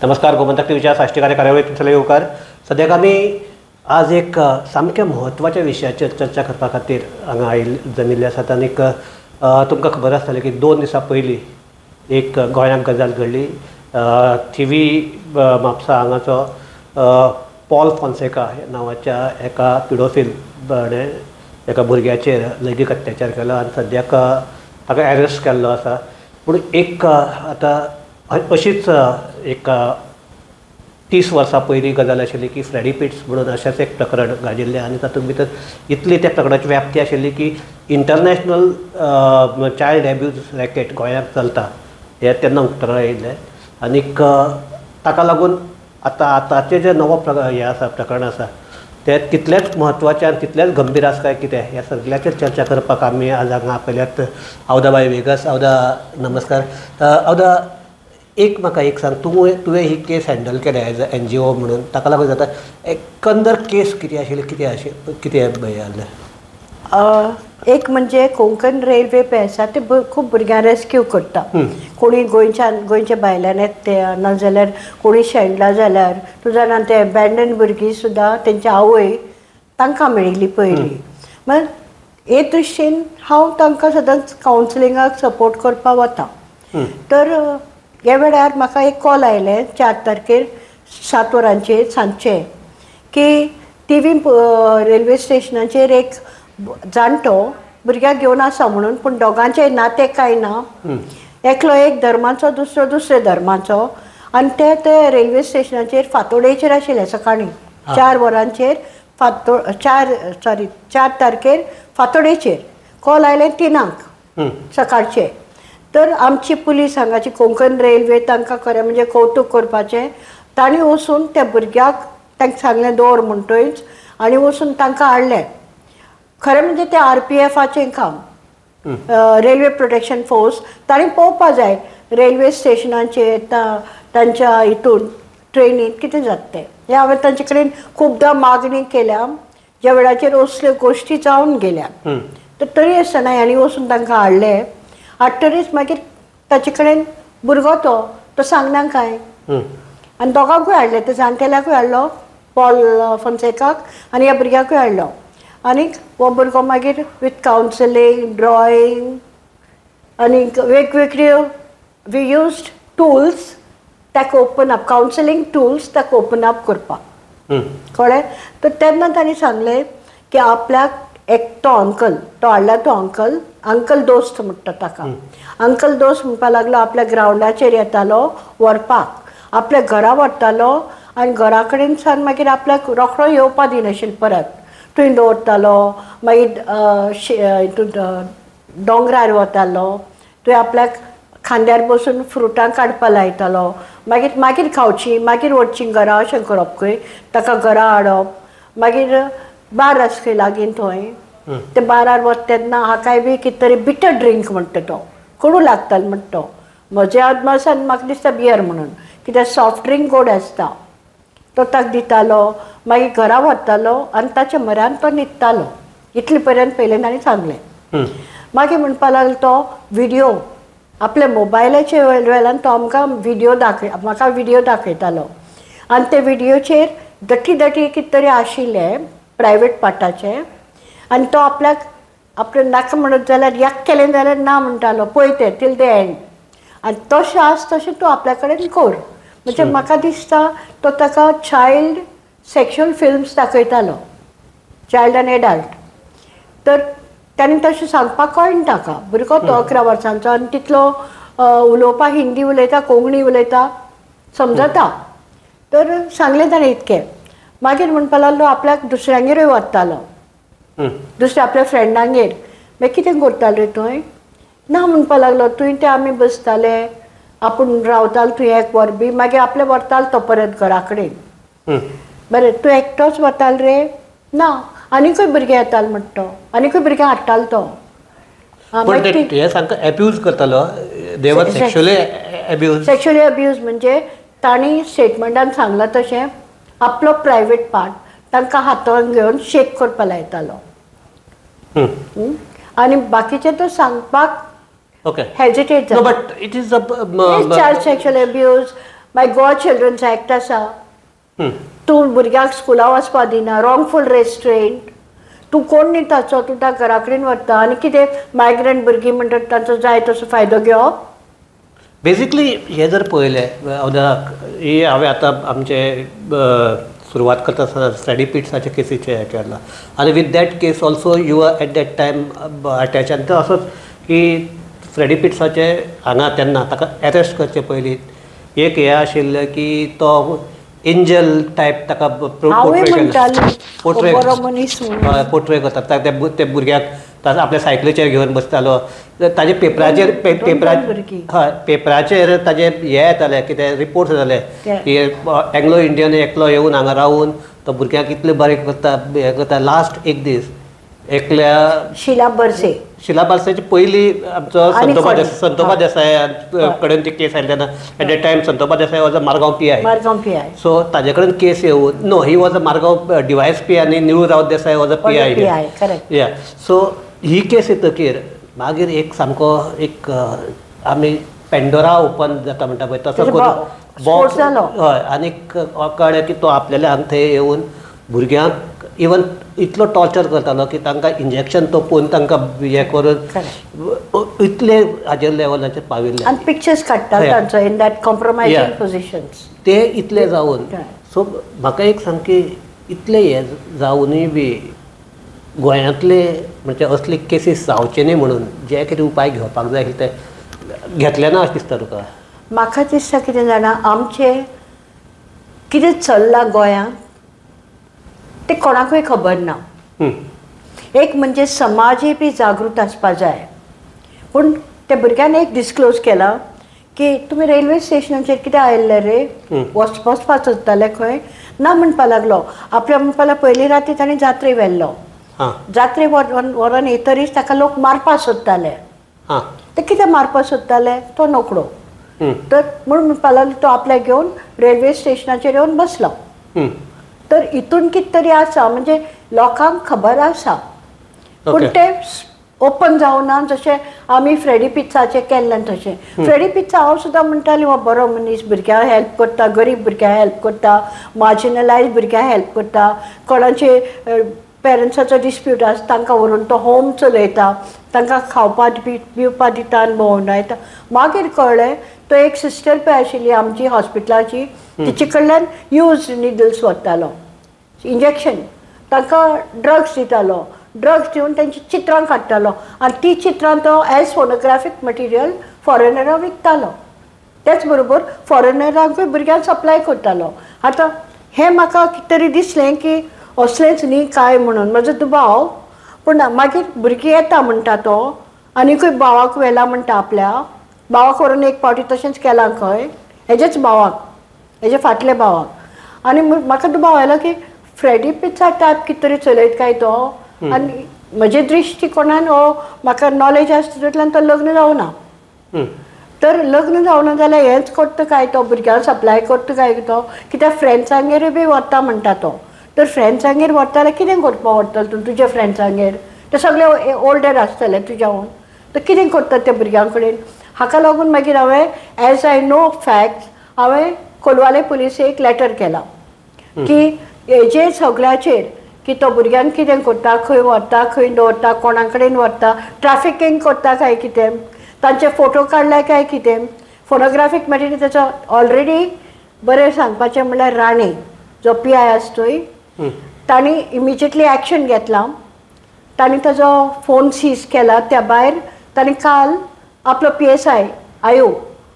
नमस्कार, गोमंतक टीव्हीच्या साष्टीकार्य कार्यावळीत तुमचे येवकार. सद्याक आमी आज एक सामक्या म्हत्वाच्या विशयाचेर चर्चा करपा खातीर हांगा जमिल्ले आसात. आनीक तुमकां खबर आसतलें की 2 दिसां पयलीं एक गोंयांत गजाल घडली. थिवी म्हापसा हांगाचो पॉल फॉन्सेका नांवाच्या एका पिडोफील एका भुरग्याचेर लैंगीक अत्याचार केलो आनी सद्याक ताका अरेस्ट केल्लो आसा. पूण एक आतां अशीच एक 30 वर्सां पयलीं गजाल आशिल्ली की फ्रेडी पिट्स म्हणून अशेंच एक प्रकरण गाजिल्लें आनी तातूंत भितर इतली त्या प्रकरणाची व्याप्ती आशिल्ली की इंटरनॅशनल चायल्ड एब्यूज रॅकेट गोंयांत चलता हें तेन्ना उक्ताडार येयल्लें. आनीक ताका लागून आतांचें जें नवो हें आसा प्रकरण आसा तें तितलेंच म्हत्वाचें आनी तितलेंच गंभीर आसा काय कितें ह्या सगळ्याचेर चर्चा करपाक आमी आज हांगा आपल्यात अवधा बाय वेगस. अवधा नमस्कार. अवधा म्हाका एक सांग, तुवें ही केस हँडल केल्या एज अ NGO म्हणून, ताका लागून जाता एकंदर केस कितें आशिल्ली, कितें हें जाल्लें? एक म्हणजे कोंकण रेल्वे पळय आसा ते खूब भुरग्यांक रेस्क्यू करता. कोणी गोंयचे भायल्यान येता नाजाल्यार कोणी शेणला जाल्यार तूं जाणा ते अबॅन्डन भुरगीं सुद्दां तेंची आवय तांकां मेळिल्ली पयलीं. म्हळ्यार हे दृश्टीन हांव तांकां सदांच कावन्सिलिंगाक सपोर्ट करपाक वता. तर ह्या वेळार म्हाका एक कॉल आयलें 4 तारखेर 7 वरांचेर सांजचें की थिवी रेल्वे स्टेशनाचेर एक जाणटो भुरग्याक घेवन आसा म्हणून, पूण दोगांचेय नातें कांय ना. एकलो एक धर्माचो, दुसरे धर्माचो. आनी ते रेल्वे स्टेशनाचेर फातोडेचेर आशिल्ले सकाळीं 4 वरांचेर 4 तारखेर फातोडेचेर कॉल आयलें 3 सकाळचे. तर आमची पुलीस हांगाची कोंकण रेल्वे तांकां खरें म्हणजे कौतूक करपाचें. तांणी वचून त्या भुरग्याक तांकां सांगलें दवर म्हणटच आनी वचून तांकां हाडलें. खरें म्हणजे तें RPFचें काम, रेल्वे प्रोटेक्शन फोर्स. तांणी पळोवपा जाय रेल्वे स्टेशनाचेर तांच्या हितून ट्रेनींत कितें जाता तें. हें हांवें तांचे कडेन खुबदां मागणी केल्या. ज्या वेळाचेर असल्यो गोश्टी जावन गेल्या तर तरी आसतना हांणी वचून तांकां हाडलें. हाडटरीच मागीर ताचे कडेन भुरगो तो सांगना कांय. आनी दोगांकूय हाडलें, ते जाणटेल्याकूय हाडलो पॉल फॉन्सेकाक आनी ह्या भुरग्याकूय हाडलो. आनीक हो भुरगो मागीर विथ कावन्सिलींग, ड्रॉईंग आनी वेगवेगळ्यो वी यूज्ड टूल्स ताका ओपन अप, कावन्सिलींग टूल्स ताका ओपन अप करपाक कळ्ळें. तर तेन्ना तांणी सांगलें की आपल्याक एकटो अंकल, तो हाडला तो अंकल दोस्त म्हणटा ताका. अंकल दोस्त म्हणपाक लागलो आपल्या ग्रावंडाचेर येतालो व्हरपाक, आपल्या घरा व्हरतालो आनी घरा कडेन सावन मागीर आपल्याक रोखडो येवपा दिनाशिल्लो परत. थंय दवरतालो, मागीर हितून दोंगरार वतालो, थंय आपल्याक खांद्यार बसून फ्रुटां काडपा लायतालो. मागीर खावची, मागीर व्हरची घरा अशें करप. खंय ताका घरा हाडप. मागीर बार आसा खंय लागीं थंय, ते बारार वता तेन्ना हाकाय बी कितें तरी बिटर ड्रिंक म्हणटा तो, कडू लागतालो म्हणटा तो. म्हज्या अदमासान म्हाका दिसता बियर म्हणून, कित्याक सॉफ्ट ड्रिंक गोड आसता. तो ताका दितालो, मागीर घरा व्हरतालो आनी ताच्या म्हऱ्यान तो न्हिदतालो. इतले पर्यंत पयलें ताणें सांगलें. मागीर म्हणपाक लागलो तो व्हिडियो आपल्या मोबायलाच्या वेल्यान तो म्हाका व्हिडियो दाखयतालो. आनी ते व्हिडियोचेर दटी कितें तरी आशिल्लें प्रायवेट पार्टाचें. आनी तो आपलें नाका म्हणत जाल्यार याक केलें जाल्यार ना म्हणटालो, पळय तें टील द एंड. आनी तशें आसा तशें तूं आपल्या कडेन कर. म्हणजे म्हाका दिसता तो ताका चायल्ड सेक्शुअल फिल्म्स दाखयतालो, चायल्ड आनी एडल्ट. तर ताणें तशें सांगपाक कळना ताका. भुरगो तो 11 वर्सांचो आनी तितलो उलोवपाक हिंदी उलयता, कोंकणी उलयता, समजता. तर सांगलें ताणें इतकें. मागीर म्हणपाक लागलो आपल्याक दुसऱ्यांगेरूय व्हरतालो, दुसऱ्या आपल्या फ्रेंडांगेर. मागीर कितें करतालो रे थंय? ना म्हणपाक लागलो थंय ते आमी बसताले, आपूण रावतालो थंय 1 वर बी. मागीर आपले व्हरतालो तो परत घरा कडेन. बरें, तूं एकटोच वतालो रे? ना, आनीकूय भुरगे येताले म्हणटा तो, आनीकूय भुरग्यांक हाडटालो तो. एब्यूज करतालो, सेक्शुअली अब्यूज म्हणजे तांणी स्टेटमेंटान सांगलां तशें आपलो प्रायवेट पार्ट तांकां हातान घेवन शेक करपा लायतालो. आनी बाकीचे तो सांगपाक Okay. hesitate. No, but it is a child sexual abuse, मागीर गोवा चिल्ड्रन्स एक्ट आसा, तूं भुरग्याक स्कुला वचपा दिना, रॉंगफूल रेस्ट्रेंट, तूं कोण न्ही ताचो, तूं त्या घरा कडेन व्हरता आनी कितें मायग्रंट भुरगीं म्हणटा तांचो जाय तसो फायदो घेवप. बेजिकली हे जर पळयलें ही हांवें आतां आमचे सुरवात करता आसतना फ्रेडी पिट्साच्या केसीचे हे केला आनी with that case also you are at that time attach आनी तो असोच की फ्रेडी पिट्साचे हांगा तेन्ना ताका एरेस्ट करचे पयलीं एक हे आशिल्लें की तो एंजल टायप ताका पोर्ट्रे करता ते भुरग्याक आपल्या सायकलीचेर घेवन बसतालो ताजे पेपराचेर हय पेपराचेर ताजे हे येताले कितें रिपोर्ट्स येताले की एंग्लो इंडियन एकलो येवन हांगा रावन तो भुरग्यांक इतलें बरें करता हें करता. लास्ट एक दीस एकल्या शिला बर्सेची पयलीं आमचो संतोबा देसाय कडेन ती केस आयली तेन्ना at that time Santoba Desai was a Margao PI. So ताजे कडेन केस येवन no he was a Margao DYSP आनी Nilu Rawat Desai was a PI. या सो ही केस येतकीर मागीर एक सामको एक आमी पेंडोरा ओपन जाता म्हणटा पळय तसो करून बॉक्स हय आनीक कळ्ळें की तो आपल्याल्या हांगा थंय येवन भुरग्यांक इवन इतलो टॉर्चर करतालो की तांकां इंजेक्शन तोपून तांकां हे करून इतले हाजेर लेवलाचेर पाविल्ले आनी पिक्चर्स काडटा तांचो इन दॅट कॉम्प्रोमायझिंग पोजिशन्स ते इतले जावन सो म्हाका एक सामकी इतले हे जावनूय बी गोंयांतले म्हणजे असले केसीस जावचे न्ही म्हणून जे कितें उपाय घेवपाक जाय ते घेतले ना अशें दिसता तुका. म्हाका दिसता कितें जाणा आमचें कितें चल्लां गोंयांत ते कोणाकूय खबर ना. एक म्हणजे समाजय बी जागृत आसपा जाय. पूण ते भुरग्यान एक डिस्क्लोज केला की तुमी रेल्वे स्टेशनाचेर कितें आयिल्ले रे वचपाक सोदताले खंय ना म्हणपा लागलो. आपल्या म्हणपा लागलो पयली राती ताणें जात्रे व्हेल्लो, जात्रे व्हरोन येतरीच ताका लोक मारपा सोदताले. ते कितें मारपा सोदताले तो नोकळो. तर म्हणून म्हणपा लागलो तो आपल्याक घेवन रेल्वे स्टेशनाचेर येवन बसलो. तर हितून कितें तरी आसा म्हणजे लोकांक खबर आसा पूण ते ओपन जावना. जशें आमी फ्रेडी पिट्साचें केल्लें तशें फ्रेडी पिट्सा हांव सुद्दां म्हणटाली हो बरो मनीस भुरग्यांक हेल्प करता, गरीब भुरग्यांक हेल्प करता, मार्जिनलायज भुरग्यांक हेल्प करता, कोणाचे पेरंट्साचो डिस्प्यूट आसा तांकां व्हरून तो होम चलयता, तांकां खावपाक पिवपाक दिता आनी भोंवडायता. मागीर कळ्ळें तो एक सिस्टर पळय आशिल्ली आमची हॉस्पिटलाची तिचे कडल्यान यूज निडल्स व्हरतालो इंजेक्शन, तांकां ड्रग्स दितालो, ड्रग्स दिवन तांची चित्रां काडटालो आनी ती चित्रां तो एज फोनोग्राफीक मटिरियल फॉरेनरांक विकतालो. तेच बरोबर फॉरेनरांकूय भुरग्यांक सप्लाय करतालो. आतां हें म्हाका कितें तरी दिसलें की असलेंच न्ही काय म्हणून म्हजो दुबाव. पूण मागीर भुरगीं येता म्हणटा तो आनीकूय भावाक व्हेला म्हणटा आपल्या भावाक व्हरून एक फावटी तशेंच केलां खंय हेजेच भावाक हेजे फाटले भावाक. आनी म्हाका दुबाव आयलो की फ्रेडी पिट्सा टायप कितें तरी चलयत काय तो. आनी म्हजे दृश्टीकोणान हो म्हाका नॉलेज आसा तितूंतल्यान तो लग्न जावना. तर लग्न जावना जाल्यार हेंच करता काय तो भुरग्यांक सप्लाय करता काय तो कित्याक फ्रेंड्सांगेर बी व्हरता म्हणटा तो. तर फ्रेंड्सांगेर व्हरता जाल्यार कितें करपाक व्हरतलो तूं तुज्या फ्रेंड्सांगेर ते सगळे ओल्डर आसतले तुज्याहून तर कितें करता त्या भुरग्यां कडेन. हाका लागून मागीर हांवें एज आय नो फॅक्ट्स हांवें कोलवाले पुलिसेक लेटर केला की हेजे सगळ्याचेर की तो भुरग्यांक कितें करता, खंय व्हरता, खंय दवरता, कोणा कडेन व्हरता, ट्रॅफिकींग करता काय कितें, तांचे फोटो काडले काय कितें, फोनोग्राफीक मॅटेरियल ताचो ऑलरेडी बरें सांगपाचें म्हणल्यार राणे जो PI आसा थंय तांणी इमिजिएटली एक्शन घेतलां. तांणी ताजो फोन सीज केला. त्या भायर तांणी काल आपलो PSI आयो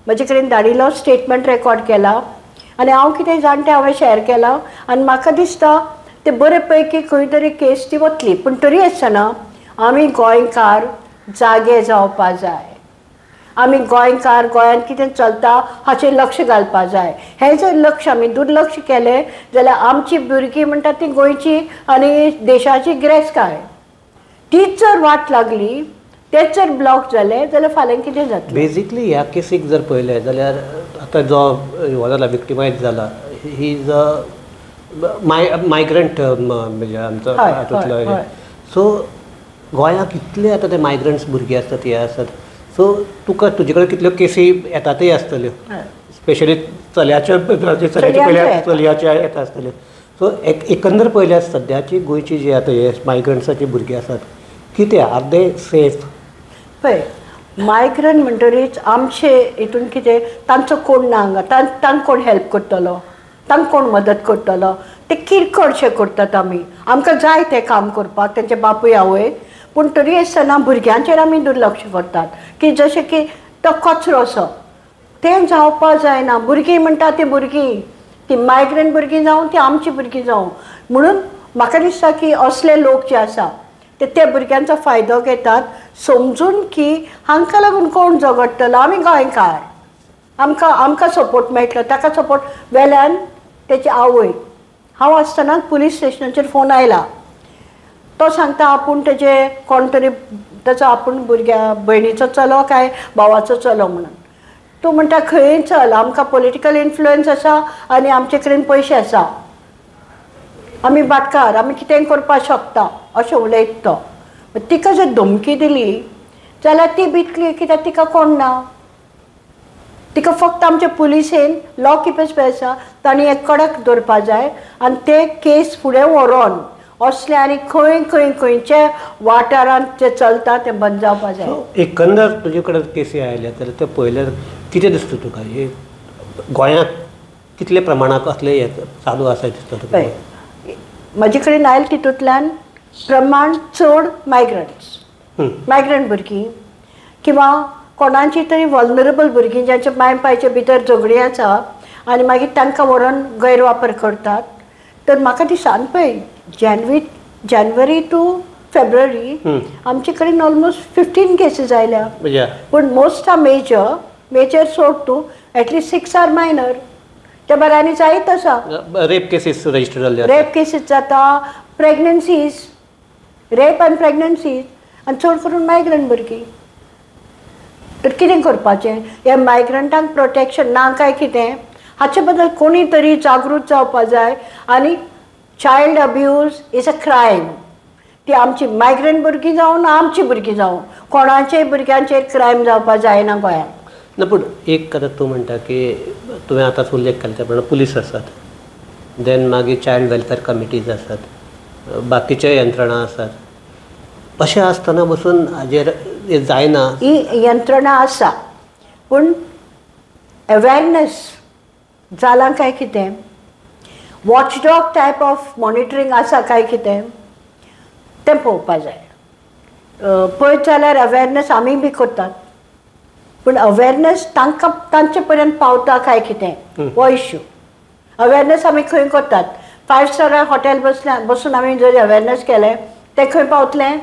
म्हजे कडेन धाडिल्लो स्टेटमेंट रेकॉर्ड केला आनी हांव कितें जाणटें हांवें शेअर केलां आनी म्हाका दिसता ते बरे पैकी खंय तरी केस ती वतली. पूण तरी आसतना आमी गोंयकार जागे जावपा जाय. आमी गोंयकार गोंयांत कितें चलता हाचेर लक्ष घालपा जाय. हें जर लक्ष आमी दुर्लक्ष केलें जाल्यार आमची भुरगीं म्हणटा ती गोंयची आनी देशाची गिरेस्तकाय तीच जर वाट लागली तेच जर ब्लॉक जाले जाल्यार फाल्यां कितें जातलें. बेजिकली ह्या केसीक जर पळयलें जाल्यार आतां जो हो जाला विक्टिमायज जाला ही इज अ मायग्रंट म्हणजे आमचो हातूंतलो. सो गोंयांत कितले आतां ते मायग्रंट्स भुरगीं आसतात हे आसतात. सो तुका तुजे कडेन कितल्यो केसी येतातय आसतल्यो. स्पेशली चल्याचे चलयाचे येता आसतले. सो एकंदर पळयल्यार सद्याची गोंयची जी आतां हे मायग्रंट्साची भुरगीं आसात कितें आर दे सेफ? पळय मायग्रंट म्हणटरीच आमचे हितून कितें तांचो कोण ना हांगा तांकां कोण हेल्प करतलो, तांकां कोण मदत करतलो, ते किरकोळशें करतात आमी. आमकां जाय तें काम करपाक तेंचे बापूय आवय, पूण तरी आसतना भुरग्यांचेर आमी दुर्लक्ष करतात की जशें की तो कचरो असो तें जावपा जायना. भुरगीं म्हणटा ती भुरगीं, ती मायग्रंट भुरगीं जावं ती आमची भुरगीं जावं. म्हणून म्हाका दिसता की असले लोक जे आसा ते भुरग्यांचो फायदो घेतात, समजून की हांकां लागून कोण झगडटलो, आमी गोंयकार, आमकां सपोर्ट मेळटलो. ताका सपोर्ट वेल्यान तेची आवय. हांव आसतनाच पुलीस स्टेशनाचेर फोन आयला, तो सांगता आपूण तेजे कोण तरी ताचो आपूण भुरग्या भयणीचो चलो काय भावाचो चलो म्हणून. तूं म्हणटा खंय चल, आमकां पॉलिटिकल इन्फ्लुयन्स आसा आनी आमचे कडेन पयशे आसा, आमी भाटकार, आमी कितेंय करपाक शकता अशें उलयता तो. तिका जर धमकी दिली जाल्यार ती भितली, कित्याक तिका कोण ना. तिका फक्त आमच्या पुलिसेन लॉ किपर्स आसा तांणी एक कडक दवरपा जाय आनी ते केस फुडें व्हरोन असले आनी खंयचे वाठारांत जे चलता ते बंद जावपा जाय. एकंदर तुजे कडेन केसी आयल्या जाल्यार ते पळयल्यार कितें दिसता तुका? हे गोंयांत कितले प्रमाणांत असले हे चालू आसा दिसता तुका? म्हजे कडेन आयले तितूंतल्यान प्रमाण चड मायग्रंट भुरगीं किंवा कोणाची तरी वल्नरेबल भुरगीं ज्यांच्या माय पायचे भितर झगडी आसा आनी मागीर तांकां व्हरून गैरवापर करतात. तर म्हाका दिसान पळय जानेवारी टू फेब्रुवारी आमचे कडेन ऑलमोस्ट 15 केसीस आयल्या, पूण मोस्ट आर मेजर सोड टू एटलीस्ट 6 आर मायनर. त्या भायर आनी जायत आसा रेप केसीस रजिस्टर जाल्ले, रेप केसीस जाता, प्रेग्नन्सीज, रेप आनी प्रेग्नन्सीज, आनी चड करून मायग्रंट भुरगीं. तर कितें करपाचें? ह्या मायग्रंटांक प्रोटेक्शन ना काय कितें? हाचे बद्दल कोणी तरी जागृत जावपा जाय. आनी child abuse is a crime. ती आमची मायग्रंट भुरगीं जावं ना आमची भुरगीं जावं, कोणाच्याय भुरग्यांचेर क्रायम जावपा जायना गोंयांत. ना पूण एक कथा तूं म्हणटा की तुवें आतांच उल्लेख केला त्या प्रमाणे पुलीस आसात, देन मागीर चायल्ड वेलफेअर कमिटीज आसात, बाकीचे यंत्रणा आसात. अशें आसतना बसून हाजेर जायना. ही यंत्रणा आसा पूण अवेरनेस जाला काय कितें? वॉचडॉग टायप ऑफ मॉनिटरींग आसा काय कितें तें पळोवपा जाय. पळयत जाल्यार अवेरनेस आमी बी करतात, पूण अवेरनेस तांचे पर्यंत पावता काय कितें हो इश्यू. अवेरनेस आमी खंय करतात? 5 स्टार हॉटेल बसून आमी जर अवेरनेस केलें तें खंय पावतलें?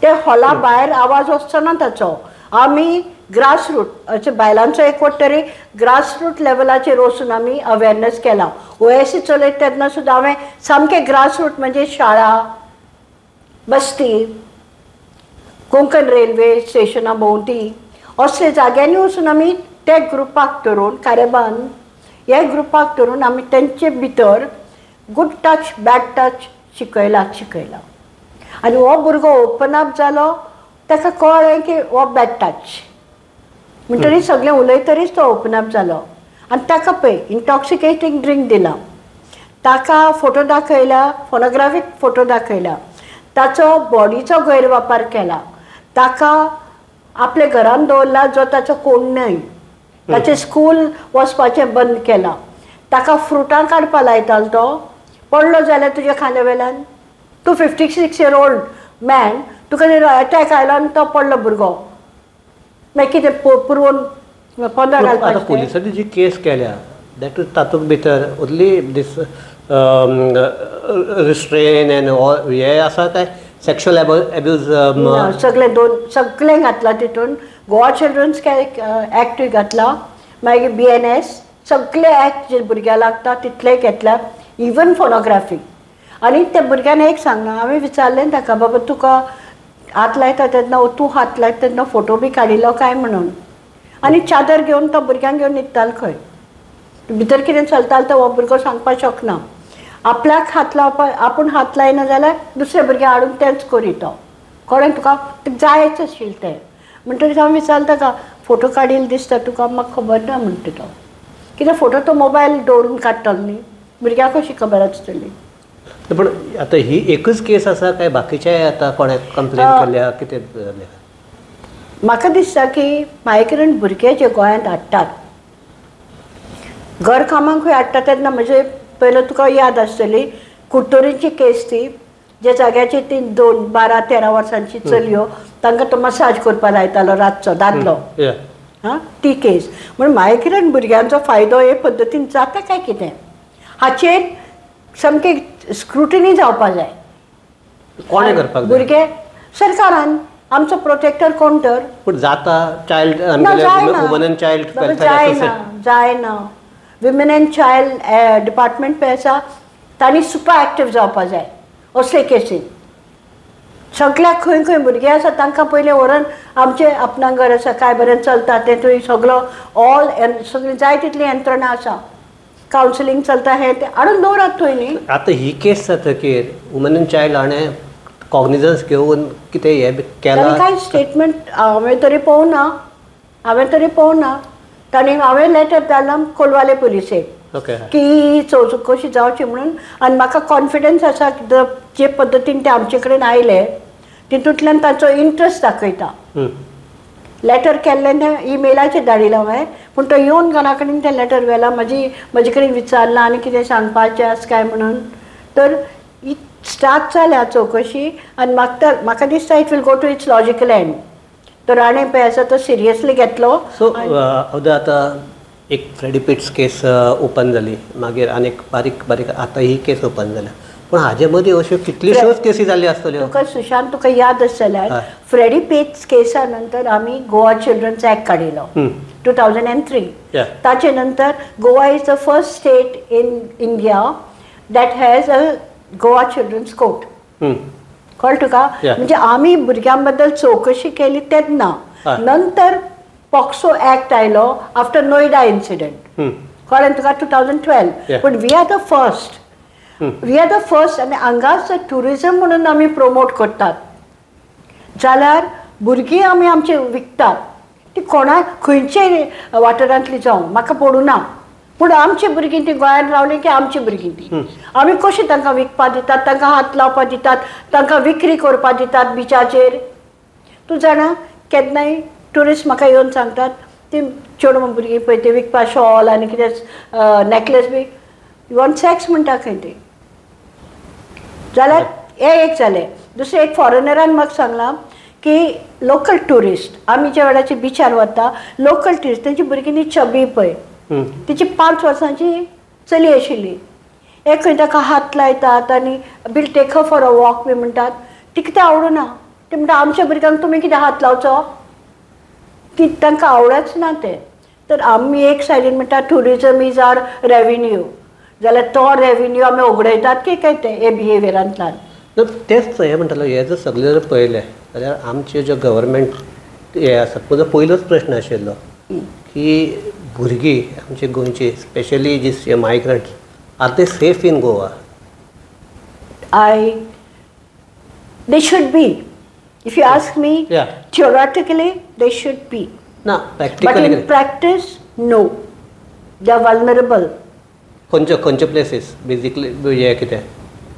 ते हॉला भायर आवाज वचचो ना ताचो. आमी ग्रासरूट अशे बायलांचो एकवट तरी ग्रासरूट लेवलाचेर वचून आमी अवेरनेस केला. OAC चलयता तेन्ना सुद्दां हांवें सामकें ग्रासरूट म्हणजे शाळा, बस्ती, कोंकण रेल्वे स्टेशना भोंवती असले जाग्यांनी वचून आमी ते ग्रुपाक धरून कारेबान हे ग्रुपाक धरून आमी तेंचे भितर गूड टच बॅड टच शिकयला. आनी हो भुरगो ओपन अप जालो ताका कळ्ळें की हो बॅड टच म्हणटरी सगळें उलयतरीच तो ओपन अप जालो. आनी ताका पळय इंटॉक्सिकेटींग ड्रिंक दिला, ताका फोटो दाखयला, फोनोग्राफीक फोटो दाखयला, ताचो बॉडीचो गैरवापर केला, ताका आपल्या घरान दवरला जो ताचो कोण न्हय, ताचें स्कूल वचपाचें बंद केलां, ताका फ्रुटां काडपा लायतालो तो, पडलो जाल्यार तुज्या खांद्या वेल्यान तूं 56 year old मॅन तुका अटॅक आयलो आनी तो पडलो भुरगो, मागीर कितें पुरवून 15 घालपाचें? पुलिसांनी जी केस केल्या दॅट तातूंत भितर ओन्ली दीस रिस्ट्रेन एंड हे आसा काय सेक्शुअल एब्यूज? सगळें घातलां तितून. गोवा चिल्ड्रन्स एक्टूय घातला, मागीर BNS सगळे एक्ट जे भुरग्यां लागता तितले घेतल्या, इवन फोनोग्राफी. आनी त्या भुरग्यान एक सांगना, हांवें विचारलें ताका बाबा तुका हात लायता तेन्ना तूं हात लायता तेन्ना फोटो बी काडिल्लो काय म्हणून. आनी चादर घेवन तो भुरग्यांक घेवन न्हिदतालो खंय. भितर कितें चलतालें तो हो भुरगो सांगपाक शकना. आपल्याक हात लावपाक आपूण हात लायना जाल्यार दुसरे भुरगे हाडून तेंच करी तो. कळ्ळें तुका? जायच आशिल्लें तें. म्हणटकीर हांव विचारलें ताका फोटो काडिल्लो दिसता तुका म्हाका खबर ना म्हणटा तो कित्याक फोटो तो मोबायल दवरून काडटलो न्ही भुरग्याक कशी खबर आसतली. पण आता ही एकच केस आसा काय बाकीचे आता कोणे कंप्लेन केल्या कितें जालें? म्हाका दिसता की मायग्रंट भुरगे जे गोंयांत हाडटात घर कामांकूय हाडटा तेन्ना म्हणजे पयलो तुका याद आसतली कुट्टोरीची केस ती जे जाग्याची ती 12-13 वर्सांची चलयो तांकां तो मसाज करपाक लायतालो रातचो दादलो हां ती केस. म्हण मायग्रंट भुरग्यांचो फायदो हे पद्दतीन जाता काय कितें हाचेर सामकें स्क्रुटिनी जावपाक जाय. कोणे करपाक जाय? भुरगे सरकारान आमचो प्रोटेक्टर कोण तर. पूण जाता child woman end child welfare जायना विमेन एंड चायल्ड डिपार्टमेंट पळय आसा तांणी सुपर एक्टीव जावपाक जाय असले केसीन. सगळ्याक खंय खंय भुरगे आसा तांकां पयलीं व्हरून आमचें आपणांगर आसा काय बरें चलता तें थंय सगळो ऑल सगळी जाय तितली यंत्रणा आसा कावन्सिलींग चलता हें तें हाडून दवरात थंय न्ही. आतां ही केस जातकीर वुमन एंड चायल्ड हाणें कॉग्निजन्स घेवन कितें हें केलां? कांय स्टेटमेंट हांवें तरी पळोवना हांवें लेटर धाडलां कोलवाले पुलिसेक की ही चवकशी जावची म्हणून. आनी म्हाका कॉन्फिडन्स आसा की जे पद्दतीन ते आमचे कडेन आयले तितूंतल्यान तांचो इंट्रस्ट दाखयता. लेटर केल्लें तें ईमेलाचेर धाडिलां हांवें पूण तो येवन घरा कडेन तें लेटर व्हेलां म्हजे कडेन विचारलां आनी कितें सांगपाचें आसा काय म्हणून. तर स्टार्ट जाल्या चवकशी आनी म्हाका दिसता it will go to its logical end. तर आनी पळय आसा तो सिरियसली घेतलो. सो आतां एक फ्रेडी पिट्स केस ओपन जाली मागीर आनीक बारीक आतां ही केस ओपन जाल्या पूण हाजे मदीं अश्यो कितल्योश्योच केसी जाल्ल्यो आसतल्यो. तुका सुशांत तुका याद आसल्यार फ्रेडी पिट्स केसा नंतर आमी गोवा चिल्ड्रन्स एक्ट काडिल्लो 2003. ताचे नंतर Goa is the first state in India that has a Goa children's court. कळ्ळें तुका? म्हणजे आमी भुरग्यां बद्दल चवकशी केली तेन्ना नंतर पॉक्सो एक्ट आयलो आफ्टर नोयडा इन्सिडेंट. कळ्ळें तुका? 2012. पूण वी आर द फर्स्ट आनी हांगाच ट्युरिजम म्हणून आमी प्रमोट करतात जाल्यार भुरगीं आमी आमचे विकतात ती कोणा खंयचेय वाठारांतली जावं म्हाका पडूना पूण आमची भुरगीं ती गोंयांत रावली की आमची भुरगीं ती आमी कशीं तांकां विकपा दितात तांकां हात लावपा दितात तांकां विक्री करपा दितात बिचाचेर. तूं जाणा केन्नाय ट्युरिस्ट म्हाका येवन सांगतात ती चेडवां भुरगीं पळय ती विकपा शॉल आनी कितें नेकलेस बी इवन सेक्स म्हणटा खंय ती. जाल्यार हें एक जालें. दुसरें एक फॉरेनरान म्हाका सांगलां की लोकल ट्युरिस्ट आमी ज्या वेळाचेर बिचार वता लोकल ट्युरिस्ट तेंची भुरगीं ती छबी पळय तिची 5 वर्सांची चली आशिल्ली. एक खंय ताका हात लायतात आनी Bill take for a walk बी म्हणटात तिका तें आवडना. ते म्हणटा आमच्या भुरग्यांक तुमी कितें हात लावचो ती तांकां आवडच ना तें. तर आमी एक सायडीन म्हणटा ट्युरिजम इज आवर रेविन्यू जाल्यार तो रेविन्यू आमी उगडयतात की काय ते हे बिहेवियरांतल्यान. तेच हें म्हणटालो हें जर सगळें जर पळयलें जाल्यार आमचे जे गव्हर्मेंट हे आसा म्हजो पयलोच प्रश्न आशिल्लो की भुरगीं आमची गोंयची स्पेशली जी migrants are they safe in Goa? They should be. If you ask me, theoretically they should be. No, practically. But in practice, no. They are vulnerable. खंयचे प्लेसीस बेजिकली हे कितें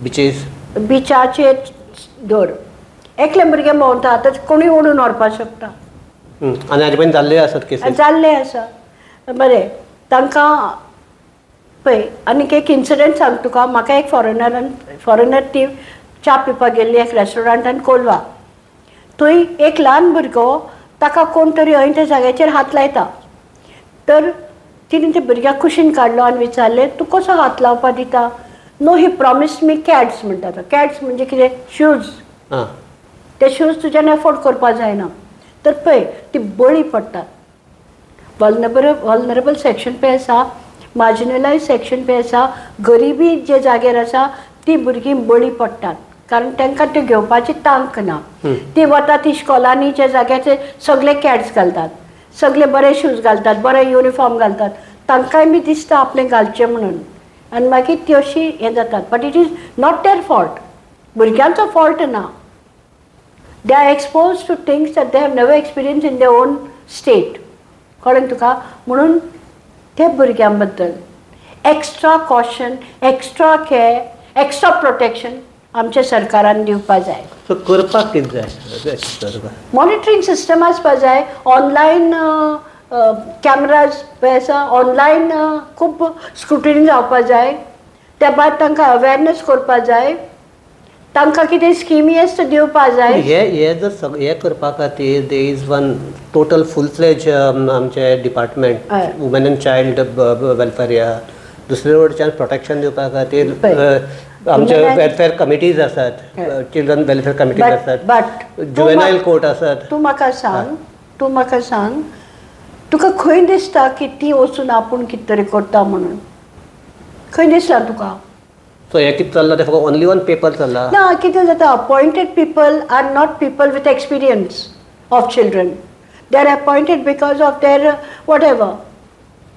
बिचीस? बिचाचेर धर एकले भुरगे भोंवता आतां कोणूय ओडून व्हरपाक शकता. आनी हाजे पयलीं जाल्ले आसात केसीस? जाल्ले आसा. बरें तांकां पळय आनीक एक इन्सिडंट सांग तुका. म्हाका एक फॉरेनर ती च्या पिवपाक गेल्ली एक रेस्टॉरंटान कोलवा. थंय एक ल्हान भुरगो ताका कोण तरी हय त्या जाग्याचेर हात लायता. तर तिणें त्या भुरग्याक कुशीन काडलो आनी विचारलें तूं कसो हात लावपाक दिता? No he promised me cats म्हणटा तो. कॅट्स म्हणजे कितें शूज. ते शूज तुज्यान एफोर्ड करपाक जायना. तर पळय ती बळी पडटात. वल्नरेबल सेक्शन पळय आसा मार्जिनलायज सेक्शन पळय आसा गरिबी जे जाग्यार आसा ती भुरगीं बळी पडटात कारण तांकां त्यो घेवपाची तांक ना. ती वतात इश्कोलांनी ज्या जाग्याचेर सगळे कॅट्स घालतात सगळे बरे शूज घालतात बरे युनिफॉर्म घालतात तांकांय बी दिसता आपलें घालचें म्हणून आनी मागीर ती अशी हें जातात. But it is not their fault. भुरग्यांचो फॉल्ट ना. They are expose two things that they have never experience in their own state. कळ्ळें तुका. म्हणून त्या भुरग्यां बद्दल extra caution, extra care, extra protection आमच्या सरकारान दिवपा जाय. सो करपाक कितें जाय? मॉनिटरींग सिस्टम आसपा जाय, ऑनलायन कॅमेराज पळय आसा, ऑनलायन खूब स्क्रुटिनी जावपा जाय. त्या भायर तांकां अवेरनेस करपा जाय, तांकां कितें स्किमी आसा त्यो दिवपा जाय. हे जर हे करपा खातीर दे इज वन टोटल फूल फ्लेज आमचे department woman end child welfare ह्या दुसरे वटच्यान प्रोटेक्शन दिवपा खातीर आमचे वेलफेअर कमिटीज आसात, चिल्ड्रन वेलफेअर कमिटीज आसात, जुवेनायल कोर्ट आसात. तूं म्हाका सांग तुका खंय दिसता की ती वचून आपूण कितें तरी करता म्हणून? खंय दिसला तुका? सो हे कितें चल्लां तें फकत ओनली वन पेपर चल्लां ना. कितें जाता, appointed people are not people with experience of children. They are appointed because of their whatever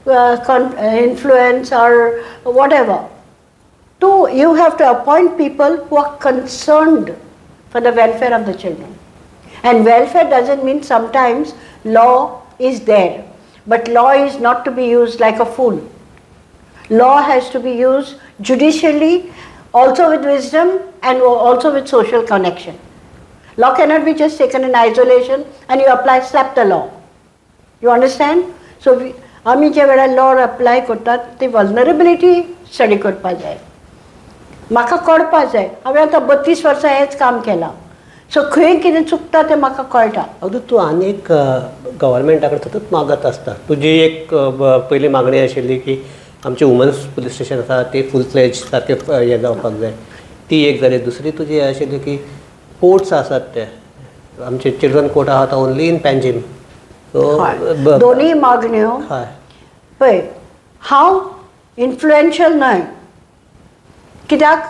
influence or whatever. You have to appoint people who are concerned for the welfare of the children. And welfare doesn't mean sometimes law is there, but law is not to be used like a fool. Law has to be used judicially, also with wisdom and also with social connection. Law cannot be just taken in isolation and you slap the law. You understand? So आमी ज्या वेळार law apply करतात ती vulnerability study करपा जाय. म्हाका कळपा जाय. हांवें आतां 32 वर्सां हेंच काम केलां. सो खंय कितें चुकता तें म्हाका कळटा. अगदी तूं आनी एक गव्हर्मेंटा कडेन सतत मागत आसता. तुजी एक पयली मागणी आशिल्ली की आमचे वुमन्स पुलीस स्टेशन आसा ते फूल फ्लेज सारके हे जावपाक जाय. ती एक जाली. दुसरी तुजी आशिल्ली की कोर्ट्स आसात ते आमचे चिल्ड्रन कोर्ट आहा तो ओन्ली इन पॅन्जीम. दोन्ही मागण्यो पळय हांव इन्फ्लुएन्शियल न्हय. कित्याक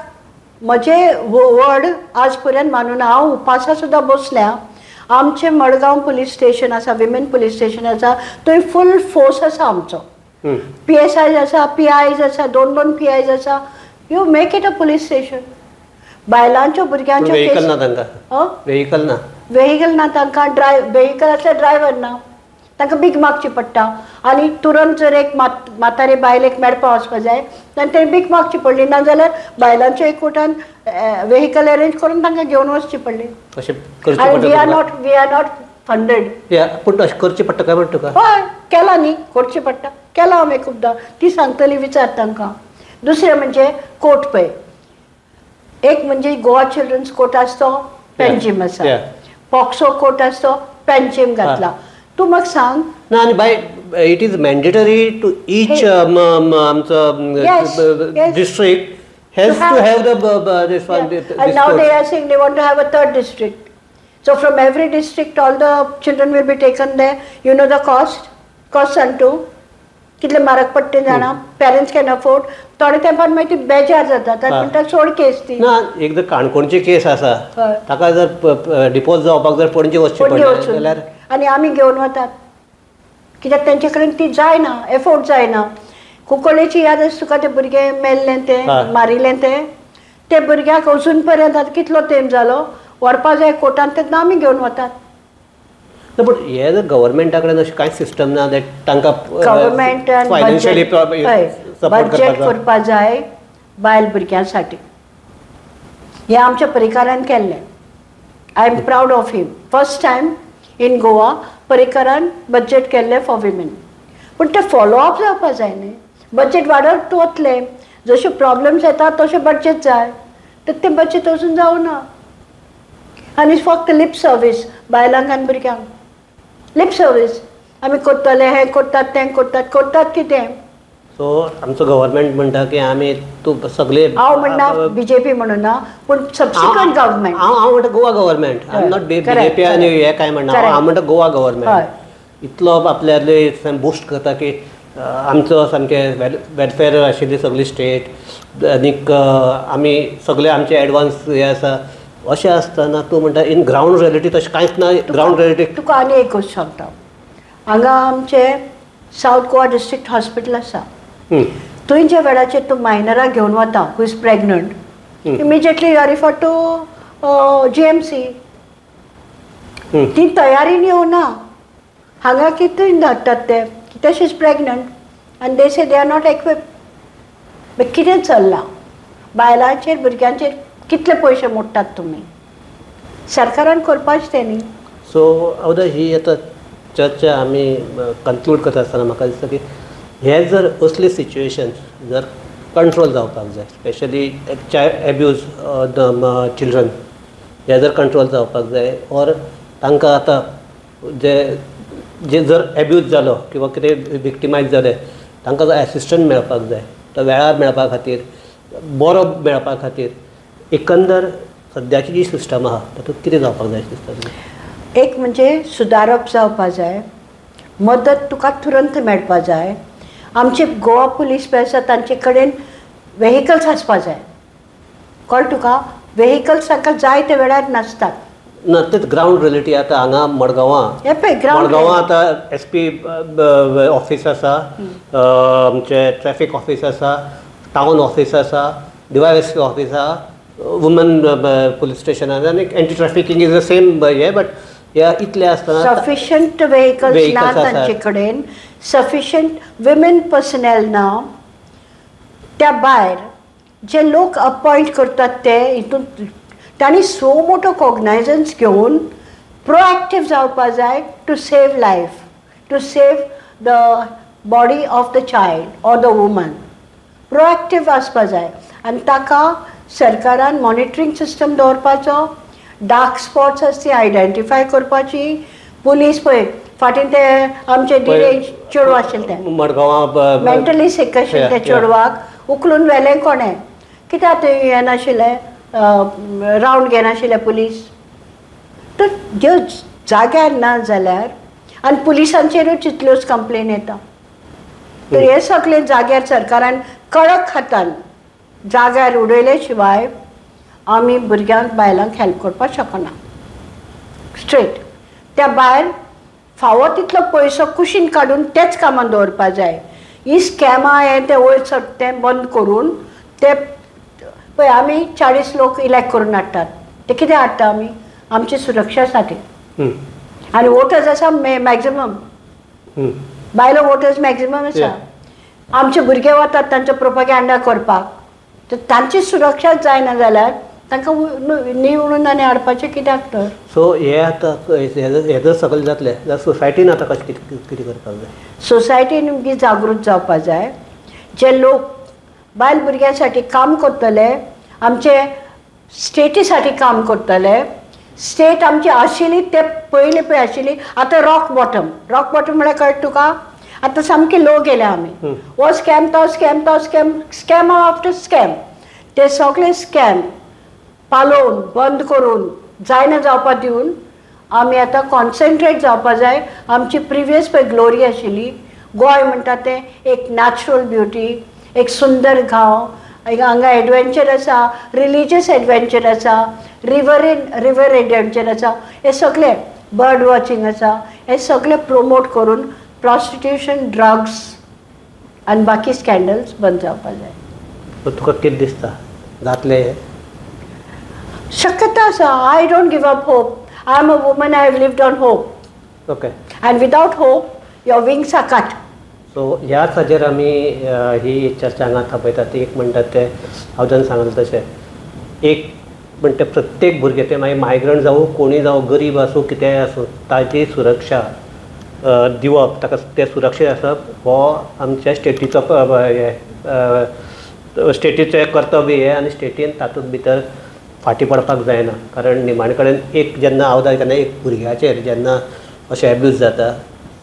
म्हजे वर्ड आज पर्यंत मानून हांव उपासा सुद्दां बसल्या. आमचें मडगांव पुलीस स्टेशन आसा, विमेन पुलीस स्टेशन आसा, थंय फूल फोर्स आसा आमचो. PSIs आसा, PIs आसा, 2 PIs आसा. You make it a police station. बायलांच्यो भुरग्यांच्यो व्हेहिकल ना तांकां. व्हेहिकल ना तांकां. व्हेहिकल आसल्यार ड्रायव्हर ना. तांकां भीक मागची पडटा. आनी तुरंत जर एक म्हातारे बायलेक मेळपा वचपा जाय जाल्यार तें भीक मागची पडली. ना जाल्यार बायलांच्या एकवटान व्हेहिकल अरेंज करून तांकां घेवन वचची पडली. We are not funded. पूण अशें करचें पडटा काय म्हणटा तुका? हय केलां न्ही. करचें पडटा. केलां हांवें खुबदां. ती सांगतली विचार तांकां. दुसरें म्हणजे कोर्ट पळय. एक म्हणजे गोवा चिल्ड्रन्स कोर्ट आसा तो पॅन्जीम आसा. पॉक्सो कोर्ट आसा तो पॅन्जीम घातला. तूं म्हाका सांग. ना आनी by it is mandatory to each आमचो district has to have this one. And now they are saying they want to have a 3rd district. So from every district all the children will be taken there. You know the cost unto कितले म्हारग पडटे जाणा. Parents can afford. थोडे तेंपान मागीर ती बेजार जाता. ताका म्हणटा सोड केस ती. ना एक जर काणकोणची केस आसा ताका जर डिपोज जावपाक जर पणजे वचचें पडलें जाल्यार आनी आमी घेवन वतात. कित्याक तेंचे कडेन ती जायना, एफोर्ड जायना. कुंकळ्ळेची याद आसा तुका ते भुरगे मेल्लें तें मारिल्लें ते भुरग्याक अजून पर्यंत आतां कितलो तेंप जालो व्हरपा जाय कोर्टान तेन्ना आमी घेवन वतात. बट हे जर गव्हर्मेंटा कडेन अशें कांय सिस्टम ना दॅट तांकां गव्हर्मेंटान बजेट करपा जाय बायल भुरग्यां साठी. हें आमच्या परिकारान केल्लें. I am proud of him. First time in Goa परिकारान बजेट केल्लें फॉर विमेन. पूण तें फॉलोअप जावपा जाय न्ही. बजेट वाडत वतलें जशे प्रॉब्लेम्स येतात तशें बजेट जाय. तर तें बजेट अजून जावना. आनी फक्त लिप सर्वीस बायलांक आनी भुरग्यांक. लिप सर्वीस आमी करतले हें करतात तें करतात कितें. सो आमचो गव्हर्मेंट म्हणटा की आमी तूं सगळे हांव म्हणना BJP म्हणून ना पूण सबसिक्वंट गव्हर्मेंट. हांव म्हणटा Goa government. I am not BJP आनी हें कांय म्हणना. हांव म्हणटा गोवा गव्हर्मेंट इतलो आपल्याले बूस्ट करता की आमचो सामकें वेलफेअर आशिल्ली सगळी स्टेट आनीक आमी सगळे आमचे एडवान्स हें आसा. अशें आसतना तूं म्हणटा इन ग्रावंड रियलिटी तशें कांयच ना. ग्रावंड रियलिटी तुका आनी एक गोश्ट सांगता. हांगा आमचें सावथ गोवा डिस्ट्रिक्ट हॉस्पिटल आसा. थंय ज्या वेळाचेर तूं मायनराक घेवन वता who is pregnant immediately you are refer to GMC. ती तयारीन येवना. हांगा कितून धाडटात ते कितें शी इज प्रेग्नंट आनी दे से दे आर नॉट एक्विप. कितें चल्लां बायलांचेर भुरग्यांचेर कितले पयशे मोडटात तुमी. सरकारान करपाचें तें न्ही. सो अवदा ही आतां चर्चा आमी कन्क्लूड करता आसतना म्हाका दिसता की हे जर असली सिच्युएशन्स जर कंट्रोल जावपाक जाय, स्पेशली चायल्ड एब्यूज चिल्ड्रन, हे जर कंट्रोल जावपाक जाय और तांकां आतां जे जर एब्यूज जालो किंवा कितें विक्टिमायज जाले तांकां जर एसिस्टंट मेळपाक जाय, तो वेळार मेळपा खातीर, बरो मेळपा खातीर एकंदर सद्याची जी सिस्टम आहा तातूंत कितें जावपाक जाय दिसता तुमकां? एक म्हणजे सुदारप जावपाक जाय, मदत तुका तुरंत मेळपाक जाय. आमचे गोवा पुलीस पळय आसा तांचे कडेन वेहिकल्स आसपाक जाय. कळ्ळें तुका, वेहिकल्स तांकां जाय त्या वेळार नासतात. ना तेच ग्राउंड रियलिटी आतां हांगा मडगांवां हे पळय ग्राउंड आतां SP ऑफिस आसा, आमचे ट्रॅफिक ऑफिस आसा, टावन ऑफिस आसा, DYSP ऑफिस आसा, वुमन पुलीस स्टेशन आसा आनी anti trafficking is the same हे. बट ह्या इतले आसतना सफिशियंट वेहिकल्स ना तांचे कडेन, सफिशियंट विमेन पर्सनल ना. त्या भायर जे लोक अपॉयंट करतात ते हितून तांणी सो मोठो कॉग्नायझन्स घेवन प्रोएक्टीव जावपाक जाय to save life, to save the body of the child or the woman. Proactive आसपाक जाय आनी ताका सरकारान मॉनिटरींग सिस्टम दवरपाचो, डार्क स्पॉट्स आसा ती आयडेंटिफाय करपाची. पुलीस पळय फाटीं ते आमचे डिरेंज चेडूं आशिल्ले ते मडगांवां मेंटली सिक आशिल्ले त्या चेडवाक उखलून व्हेलें कोणें. कित्याक थंय हें नाशिल्लें, रावंड घेनाशिल्ले पुलीस. तर ज्यो जाग्यार ना जाल्यार आनी पुलिसांचेरूच इतल्योच कंप्लेन येता. तर हे सगळे जाग्यार सरकारान कडक हातान जाग्यार उडयले शिवाय आमी भुरग्यांक बायलांक हेल्प करपाक शकना. स्ट्रेट त्या भायर फावो तितलो पयसो कुशीन काडून तेच कामां दवरपाक जाय. ही स्कॅमां हें तें वयर तें बंद करून ते पळय आमी 40 लोक इलेक्ट करून हाडटात. ते कितें हाडटा आमी? आमची सुरक्षा खातीर. आनी वोटर्स आसा मॅक्झिमम, बायलो वोटर्स मॅक्झिमम आसा. आमचे भुरगे वतात तांचो प्रोपगँडा करपाक. तर तांची सुरक्षा जायना जाल्यार तांकां निवडून आनी हाडपाचें कित्याक तर. सो हे आतां हे जर सगळें जातलें जाल्यार सोसायटीन आतां कशें कितें करपाक जाय? सोसायटीन बी जागृत जावपाक जाय. जे लोक बायल भुरग्यां काम करतले, आमचे स्टेटी साठी काम करतले. स्टेट आमची आशिल्ली ते पयलीं पळय आशिल्ली, आतां रॉक बॉटम म्हळ्यार कळटा तुका, आतां सामके लो गेले आमी. हो स्कॅम तो स्कॅम तो स्कॅम, स्कॅम आफ्टर स्कॅम. ते सगळे स्कॅम पालोवन बंद करून जायना जावपाक दिवन आमी आतां कॉन्सन्ट्रेट जावपाक जाय. आमची प्रिवियस पळय ग्लोरी आशिल्ली, गोंय म्हणटा तें एक नॅचरल ब्युटी, एक सुंदर गांव. हांगा एडवेंचर आसा, रिलिजियस एडवेंचर आसा, रिवर एडवेंचर आसा, हे सगळे बर्ड वॉचिंग आसा. हे सगळे प्रमोट करून प्रॉस्टिट्यूशन, ड्रग्स आनी बाकी स्कॅन्डल्स बंद जावपाक जाय. तुका कितें दिसता जातलें हें? शक्यता आसा. I don't give up hope. I am a woman, I have lived on hope. Okay. And without hope your wings are cut. So ह्याच हाजेर आमी ही चर्चा हांगा थांबयतात. एक म्हणटात ते हांवें सांगलें तशें, एक म्हणटा प्रत्येक भुरगे ते मागीर मायग्रंट जावं कोणी जावं, गरीब आसूं कितेंय आसूं, ताची सुरक्षा दिवप, ताका ते सुरक्षीत आसप हो आमच्या स्टेटीचो स्टेटीचें कर्तव्य हें. आनी स्टेटीन तातूंत भितर फाटीं पडपाक जायना. कारण निमाणे कडेन एक जेन्ना आवदा तेन्ना एक भुरग्याचेर जेन्ना अशें एब्यूज जाता,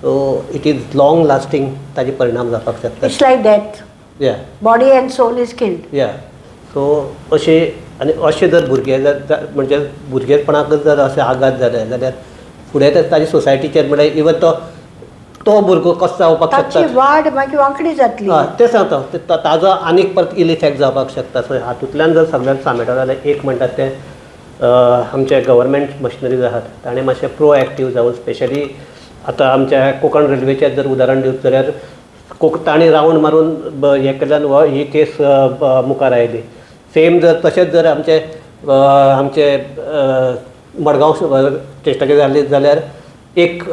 so it is long lasting ताजे परिणाम जावपाक शकता. It's like death. या body and soul is killed. या सो अशें जर भुरगे म्हणजे भुरगेपणाकच जर अशें आघात जाले जाल्यार फुडें तर ताजे सोसायटीचेर म्हळ्यार इवन तो भुरगो कसो जावपाक शकता, ताची वाड मागीर वांकडी जातली. तें सांगता ताजो आनीक परत इल इफेक्ट जावपाक शकता. सो हातूंतल्यान जर सगळ्यांक सामेटो जाल्यार एक म्हणटात ते आमचे गव्हर्मेंट मशिनरीज आहात ताणें मातशें प्रोएक्टीव जावन, स्पेशली आतां आमच्या कोंकण रेल्वेचें जर उदाहरण दिवंक जाल्यार ताणें रावंड मारून हें केल्यान ही केस मुखार आयली. सेम जर तशेंच जर आमचे मडगांव स्टेशनाचेर जाली जाल्यार एक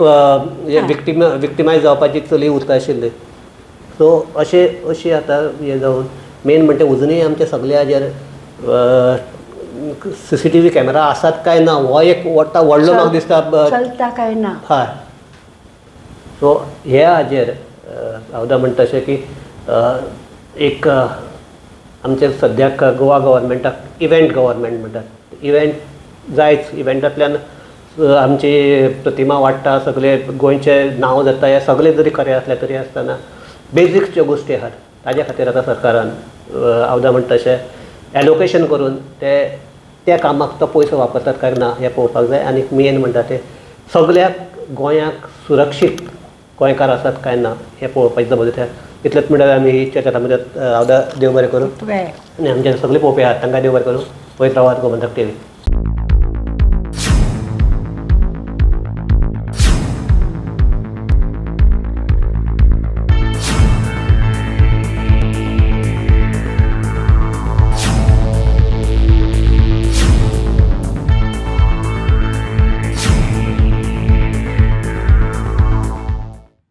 विक्टिमायज जावपाची चली उरता आशिल्ली. सो अशी आतां हें जावन मेन म्हणजे अजुनूय आमचे सगळे हाजेर CCTV कॅमेरा आसात काय ना हो एक व्हडलो म्हाका दिसता चलता काय ना. हय. सो हे हाजेर हांव म्हणटा तशें की एक आमचे सद्याक गोवा गव्हर्मेंटाक इव्हेंट गव्हर्मेंट म्हणटात. इव्हेंट जायच इव्हेंटांतल्यान आमची प्रतिमा वाडटा, सगळे गोंयचे नांव जाता, हे सगळे जरी खरें आसलें तरी आसतना बेजिक्स ज्यो गोश्टी आसात ताज्या खातीर आतां सरकारान हांव म्हणटा तशें एलोकेशन करून त्या कामाक तो पयसो वापरतात काय ना हें पळोवपाक जाय. आनी मेन म्हणटा तें सगळ्याक गोंयाक सुरक्षीत गोंयकार आसात काय ना हें पळोवपाचें जबाबदारी. इतलेंच म्हणल्यार आमी ही चर्चा हांव देव बरें करूं. आनी आमचे सगळे पळोवपी आहात तांकां देव बरें करूं. पळयत रावात गोमंतक TV.